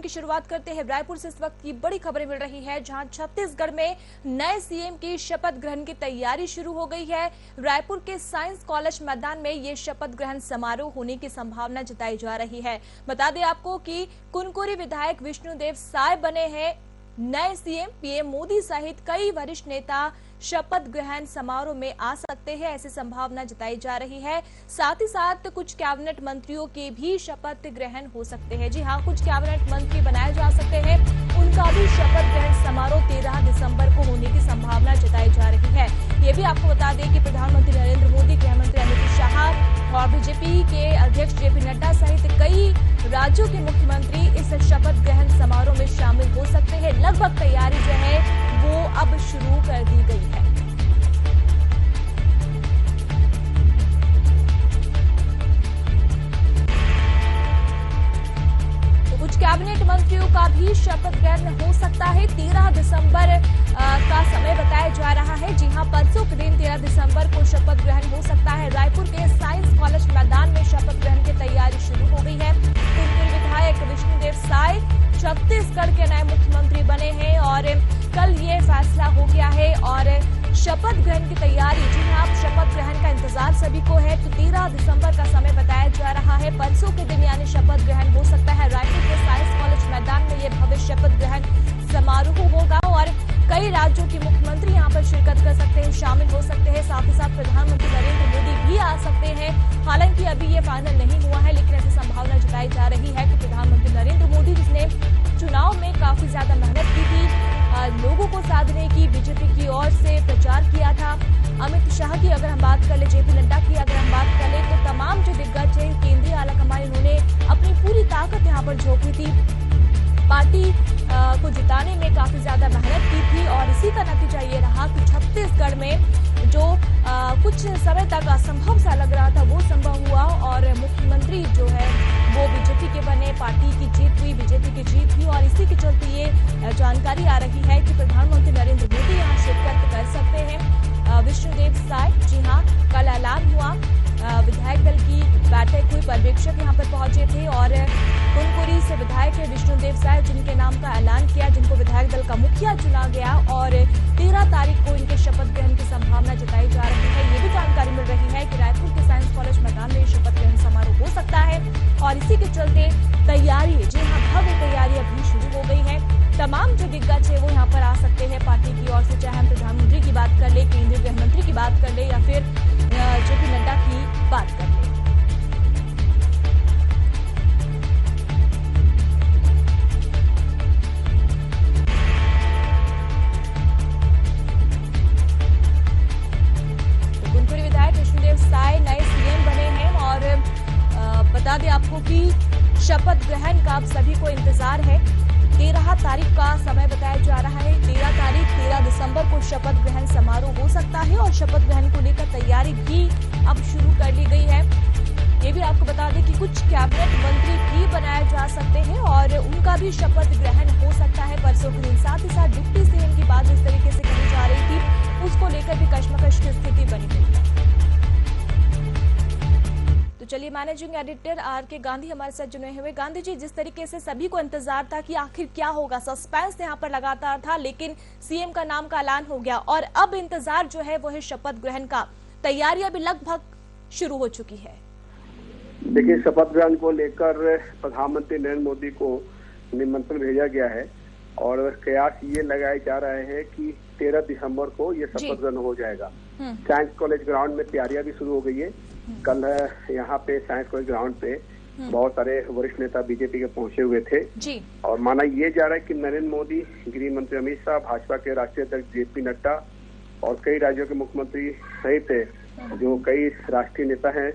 की शुरुआत करते हैं। रायपुर से इस वक्त की बड़ी खबरें मिल रही है, जहां छत्तीसगढ़ में नए सीएम की शपथ ग्रहण की तैयारी शुरू हो गई है। रायपुर के साइंस कॉलेज मैदान में ये शपथ ग्रहण समारोह होने की संभावना जताई जा रही है। बता दें आपको कि कुनकुरी विधायक विष्णुदेव साय बने हैं नए सीएम। पीएम मोदी सहित कई वरिष्ठ नेता शपथ ग्रहण समारोह में आ सकते हैं, ऐसी संभावना जताई जा रही है। साथ ही साथ कुछ कैबिनेट मंत्रियों के भी शपथ ग्रहण हो सकते हैं। जी हां, कुछ कैबिनेट मंत्री बनाए जा सकते हैं, उनका भी शपथ ग्रहण समारोह 13 दिसंबर को होने की संभावना जताई जा रही है। ये भी आपको बता दें कि प्रधानमंत्री नरेंद्र मोदी, गृहमंत्री अमित शाह और बीजेपी के अध्यक्ष जेपी नड्डा सहित कई राज्यों के मुख्यमंत्री इस शपथ ग्रहण समारोह में शामिल हो सकते हैं। लगभग तैयारी जो है वो अब शुरू कर दी गई है। तो कुछ कैबिनेट मंत्रियों का भी शपथ ग्रहण हो सकता है। 13 दिसंबर का समय बताया जा रहा है। जी हां, परसों के दिन 13 दिसंबर को शपथ ग्रहण हो सकता है। रायपुर के साइंस कॉलेज मैदान में शपथ ग्रहण की तैयारी शुरू हो गई है। कुनकुरी विधायक विष्णुदेव साय छत्तीसगढ़ के नए मुख्यमंत्री बने हैं और कल ये फैसला हो गया है। और शपथ ग्रहण की तैयारी, जी हां, शपथ ग्रहण का इंतजार सभी को है। तो 13 दिसंबर का समय बताया जा रहा है। परसों के दिन यानी शपथ ग्रहण हो सकता है। रायपुर के साइंस कॉलेज मैदान में ये भव्य शपथ ग्रहण समारोह होगा और कई राज्यों के मुख्यमंत्री यहां पर शिरकत कर सकते हैं, शामिल हो सकते हैं। साथ ही साथ प्रधानमंत्री नरेंद्र मोदी भी आ सकते हैं। हालांकि अभी ये फाइनल नहीं हुआ है, लेकिन ऐसी संभावना जताई जा रही है कि प्रधानमंत्री नरेंद्र मोदी, जिसने चुनाव में काफी ज्यादा मेहनत की थी, लोगों को साधने की बीजेपी की ओर से प्रचार किया था। अमित शाह की अगर हम बात कर ले, जेपी नड्डा की अगर हम बात कर ले, तो तमाम जो दिग्गज है केंद्रीय आलाकमान, उन्होंने अपनी पूरी ताकत यहाँ पर झोंकी थी। पार्टी को जिताने में काफी ज्यादा मेहनत की थी और इसी का नतीजा ये रहा कि छत्तीसगढ़ में जो कुछ समय तक असंभव सा लग रहा था वो संभव हुआ और मुख्यमंत्री जो है वो बीजेपी के बने। पार्टी की जीत हुई, बीजेपी की जीत हुई और इसी के चलते ये जानकारी आ रही है कि प्रधानमंत्री नरेंद्र मोदी यहाँ शिरकत कर सकते हैं। विष्णुदेव साय, जी हाँ, कल ऐलान हुआ, विधायक दल की बैठक हुई, पर्यवेक्षक यहाँ पर पहुंचे थे और कुनकुरी से विधायक है विष्णुदेव साय, जिनके नाम का ऐलान किया, जिनको विधायक दल का मुखिया चुना गया और 13 तारीख को इनके शपथ ग्रहण की संभावना जताई जा रही है। ये भी जानकारी मिल रही है कि रायपुर के साइंस कॉलेज मैदान में शपथ ग्रहण समारोह हो सकता है और इसी के चलते तैयारी, जी हाँ, भव्य तैयारी अभी शुरू हो गई है। तमाम जो दिग्गज है वो यहाँ पर आ सकते हैं पार्टी की ओर से, चाहे हम प्रधानमंत्री की बात कर ले, केंद्रीय गृह मंत्री की बात कर ले या फिर जेपी नड्डा की बात कर ले। तो कुनकुरी विधायक विष्णुदेव साय नए सीएम बने हैं और बता दें आपको कि शपथ ग्रहण का अब सभी को इंतजार है। 13 तारीख का समय बताया जा रहा है। 13 दिसंबर को शपथ ग्रहण समारोह हो सकता है और शपथ ग्रहण को लेकर तैयारी भी अब शुरू कर ली गई है। ये भी आपको बता दें कि कुछ कैबिनेट मंत्री भी बनाए जा सकते हैं और उनका भी शपथ ग्रहण हो सकता है परसों के दिन। साथ ही साथ डिप्टी सीएम की बात जिस तरीके से कही जा रही थी, उसको लेकर भी कश्मकश की स्थिति बनी हुई है। तो चलिए, मैनेजिंग एडिटर आर के गांधी हमारे साथ जुड़े हुए। गांधी जी, जिस तरीके से सभी को इंतजार था कि आखिर क्या होगा, सस्पेंस यहाँ पर लगातार था, लेकिन सीएम का नाम का ऐलान हो गया और अब इंतजार जो है वो है शपथ ग्रहण का। तैयारियां भी लगभग शुरू हो चुकी है। देखिए, शपथ ग्रहण को लेकर प्रधानमंत्री नरेंद्र मोदी को निमंत्रण भेजा गया है और कयास ये लगाए जा रहे हैं कि 13 दिसंबर को ये शपथ ग्रहण हो जाएगा। साइंस कॉलेज ग्राउंड में तैयारियां भी शुरू हो गई है। कल यहाँ पे साइंस कॉलेज ग्राउंड पे बहुत सारे वरिष्ठ नेता बीजेपी के पहुंचे हुए थे जी। और माना ये जा रहा है कि नरेंद्र मोदी, गृह मंत्री अमित शाह, भाजपा के राष्ट्रीय अध्यक्ष जेपी नड्डा और कई राज्यों के मुख्यमंत्री सहित जो कई राष्ट्रीय नेता हैं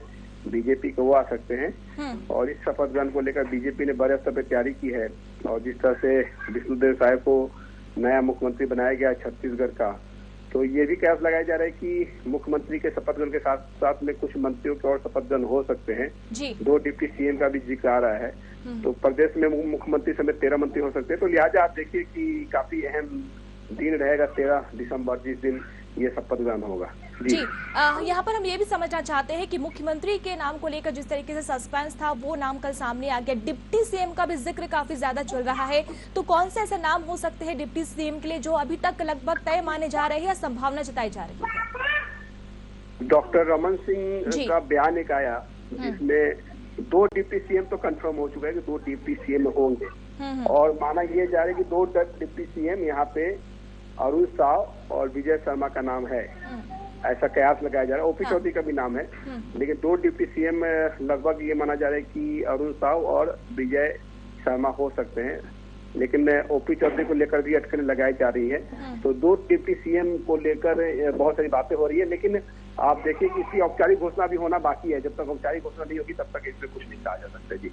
बीजेपी के, वो आ सकते हैं। और इस शपथ ग्रहण को लेकर बीजेपी ने बड़े स्तर पर तैयारी की है और जिस तरह से विष्णुदेव साय को नया मुख्यमंत्री बनाया गया छत्तीसगढ़ का, तो ये भी कयास लगाया जा रहा है कि मुख्यमंत्री के शपथ ग्रहण के साथ साथ में कुछ मंत्रियों के और शपथ ग्रहण हो सकते हैं। 2 डिप्टी सीएम का भी जिक्र आ रहा है, तो प्रदेश में मुख्यमंत्री समेत 13 मंत्री हो सकते हैं। तो लिहाजा आप देखिए कि काफी अहम दिन रहेगा 13 दिसंबर, जिस दिन ये शपथ ग्रहण होगा। जी यहाँ पर हम ये भी समझना चाहते हैं कि मुख्यमंत्री के नाम को लेकर जिस तरीके से सस्पेंस था वो नाम कल सामने आ गया। डिप्टी सीएम का भी जिक्र काफी ज्यादा चल रहा है, तो कौन से ऐसे नाम हो सकते हैं डिप्टी सीएम के लिए जो अभी तक लगभग तय माने जा रहे हैं या संभावना जताई जा रही है? डॉक्टर रमन सिंह का बयान एक आया जिसमें 2 डिप्टी सीएम तो कंफर्म हो चुका है कि 2 डिप्टी सीएम होंगे और माना यह जा रहा है कि 2 डिप्टी सीएम यहाँ पे अरुण साव और विजय शर्मा का नाम है, ऐसा कयास लगाया जा रहा है। ओपी चौधरी का भी नाम है, लेकिन 2 डिप्टी सीएम लगभग ये माना जा रहा है कि अरुण साव और विजय शर्मा हो सकते हैं, लेकिन ओपी चौधरी को लेकर भी अटकलें लगाई जा रही है। तो 2 डिप्टी सीएम को लेकर बहुत सारी बातें हो रही है, लेकिन आप देखिए कि इसकी औपचारिक घोषणा भी होना बाकी है। जब तक औपचारिक घोषणा नहीं होगी तब तक इसमें कुछ नहीं कहा जा सकता। जी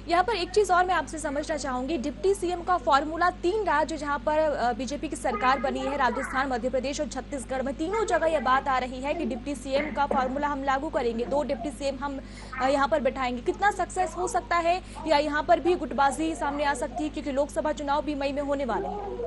यहाँ पर एक चीज और मैं आपसे समझना चाहूंगी, डिप्टी सीएम का फॉर्मूला 3 राज्य जहाँ पर बीजेपी की सरकार बनी है, राजस्थान, मध्य प्रदेश और छत्तीसगढ़ में, तीनों जगह ये बात आ रही है कि डिप्टी सीएम का फॉर्मूला हम लागू करेंगे, 2 डिप्टी सीएम हम यहाँ पर बैठाएंगे। कितना सक्सेस हो सकता है या यहाँ पर भी गुटबाजी सामने आ सकती है, क्योंकि लोकसभा चुनाव भी मई में होने वाले हैं?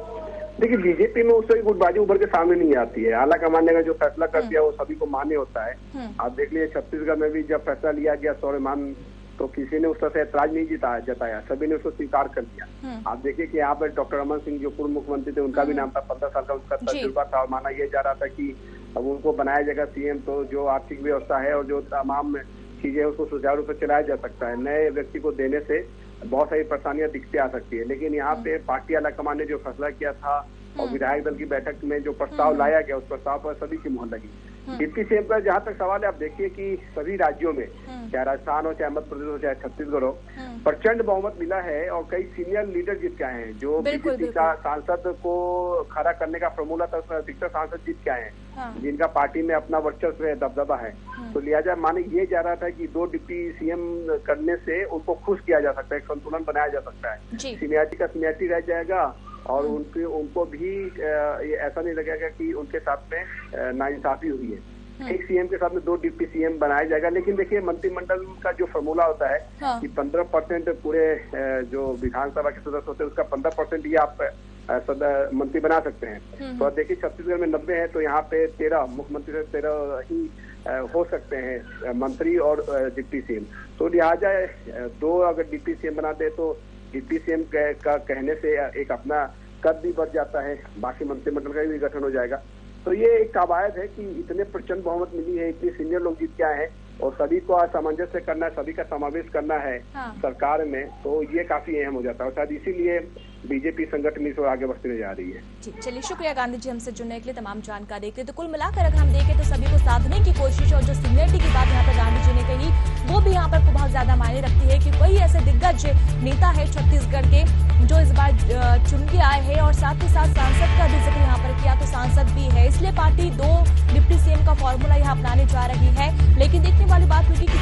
देखिए, बीजेपी में उससे गुटबाजी उभर के सामने नहीं आती है। आला कमान ने जो फैसला कर दिया वो सभी को मान्य होता है। आप देख लीजिए छत्तीसगढ़ में भी जब फैसला लिया गया स्वाभिमान, तो किसी ने उस तरह से ऐतराज नहीं जताया, सभी ने उसको स्वीकार कर लिया। आप देखिए कि यहाँ पर डॉक्टर रमन सिंह जो पूर्व मुख्यमंत्री थे उनका भी नाम था, 15 साल का उसका तजुर्बा था और माना यह जा रहा था कि अब उनको बनाया जाएगा सीएम, तो जो आर्थिक व्यवस्था है और जो तमाम चीजें उसको सुचारू रूप से चलाया जा सकता है। नए व्यक्ति को देने से बहुत सारी परेशानियां दिखती आ सकती है, लेकिन यहाँ पे पार्टी आलाकमान ने जो फैसला किया था और विधायक दल की बैठक में जो प्रस्ताव लाया गया, उस प्रस्ताव पर सभी की मुहर लगी। डिप्टी सीएम का जहाँ तक सवाल है, आप देखिए कि सभी राज्यों में, चाहे राजस्थान हो, चाहे मध्य प्रदेश हो, चाहे छत्तीसगढ़ हो, प्रचंड बहुमत मिला है और कई सीनियर लीडर जीत के आए हैं। जो बीजेपी का सांसद को खड़ा करने का फॉर्मूला था, उसमें अधिकतर सांसद जीत के आए हैं, जिनका पार्टी में अपना वर्चस्व है, दबदबा है। तो लिहाजा माने ये जा रहा था कि 2 डिप्टी सीएम करने से उनको खुश किया जा सकता है, एक संतुलन बनाया जा सकता है, सीनियरिटी का सीनियरिटी रह जाएगा और उनको भी ये ऐसा नहीं लगेगा कि उनके साथ में नाइंसाफी हुई है। एक सीएम के साथ में 2 डिप्टी सीएम बनाया जाएगा। लेकिन देखिए, मंत्रिमंडल का जो फॉर्मूला होता है कि 15% पूरे जो विधानसभा के सदस्य होते हैं उसका 15% ही आप मंत्री बना सकते हैं। तो देखिए, छत्तीसगढ़ में 90 है, तो यहाँ पे 13 मुख्यमंत्री से 13 ही हो सकते हैं मंत्री और डिप्टी सीएम। तो लिहाजा 2 अगर डिप्टी सीएम बना दे तो डिप्टी सीएम का कहने से एक अपना कद भी बढ़ जाता है, बाकी मंत्रिमंडल का भी गठन हो जाएगा। तो ये एक कवायद है कि इतने प्रचंड बहुमत मिली है, इतने सीनियर लोग जीत के आए हैं और सभी को सामंजस्य करना है, सभी का समावेश करना है सरकार में, तो ये काफी अहम हो जाता है और शायद इसीलिए बीजेपी संगठन इस ओर आगे बढ़ती जा रही है। जी चलिए, शुक्रिया गांधी जी हमसे जुड़ने के लिए, तमाम जानकारी के लिए। तो कुल मिलाकर अगर हम देखें तो सभी को साधने की कोशिश और जो सीनियरिटी की बात यहाँ पर गांधी जी ने कही वो भी यहाँ पर बहुत ज्यादा मायने रखती है कि कोई ऐसे दिग्गज नेता है छत्तीसगढ़ के जो इस बार चुन के आए हैं और साथ ही साथ सांसद का भी जिक्र यहाँ पर किया, तो सांसद भी है, इसलिए पार्टी 2 डिप्टी सीएम का फॉर्मूला यहाँ अपनाने जा रही है। लेकिन देखने वाली बात होगी कि